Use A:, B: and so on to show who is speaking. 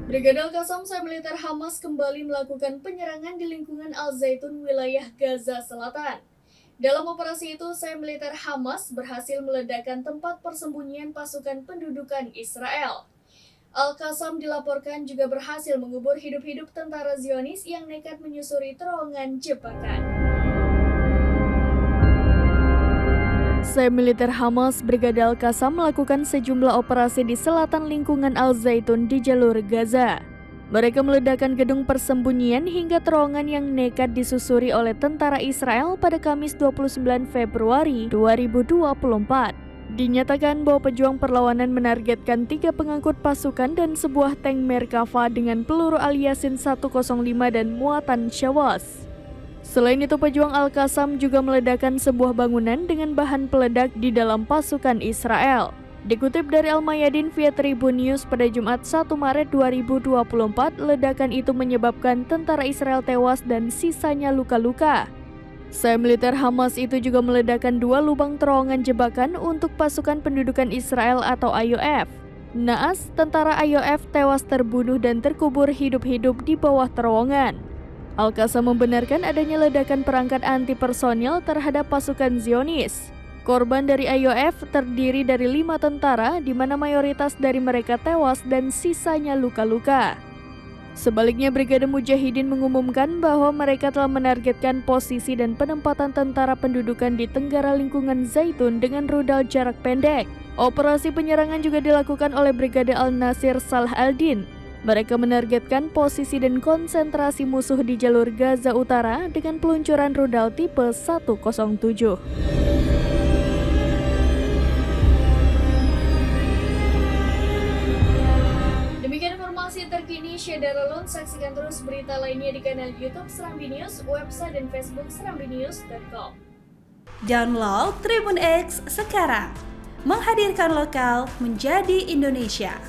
A: Brigade Al-Qassam militer Hamas kembali melakukan penyerangan di lingkungan Al-Zaitun wilayah Gaza Selatan. Dalam operasi itu, militer Hamas berhasil meledakkan tempat persembunyian pasukan pendudukan Israel. Al-Qassam dilaporkan juga berhasil mengubur hidup-hidup tentara Zionis yang nekat menyusuri terowongan jebakan. Militer Hamas Brigade Al-Qassam melakukan sejumlah operasi di selatan lingkungan Al-Zaitun di jalur Gaza. Mereka meledakkan gedung persembunyian hingga terowongan yang nekat disusuri oleh tentara Israel pada Kamis 29 Februari 2024. Dinyatakan bahwa pejuang perlawanan menargetkan 3 pengangkut pasukan dan sebuah tank Merkava dengan peluru Al-Yasin 105 dan muatan Shawas. Selain itu, pejuang Al-Qassam juga meledakkan sebuah bangunan dengan bahan peledak di dalam pasukan Israel. Dikutip dari Al-Mayadin via Tribun News pada Jumat 1 Maret 2024, ledakan itu menyebabkan tentara Israel tewas dan sisanya luka-luka. Militer Hamas itu juga meledakkan 2 lubang terowongan jebakan untuk pasukan pendudukan Israel atau IOF. Naas, tentara IOF tewas terbunuh dan terkubur hidup-hidup di bawah terowongan. Al-Qassam membenarkan adanya ledakan perangkat anti-personil terhadap pasukan Zionis. Korban dari IOF terdiri dari 5 tentara, di mana mayoritas dari mereka tewas dan sisanya luka-luka. Sebaliknya, Brigade Mujahidin mengumumkan bahwa mereka telah menargetkan posisi dan penempatan tentara pendudukan di tenggara lingkungan Zaitun dengan rudal jarak pendek. Operasi penyerangan juga dilakukan oleh Brigade Al-Nasir Salah Al-Din. Mereka menargetkan posisi dan konsentrasi musuh di jalur Gaza Utara dengan peluncuran rudal tipe 107. Demikian informasi terkini Syederalun. Saksikan terus berita lainnya di kanal YouTube Serambi News, website dan Facebook serambinews.com.
B: Download Tribun X sekarang, menghadirkan lokal menjadi Indonesia.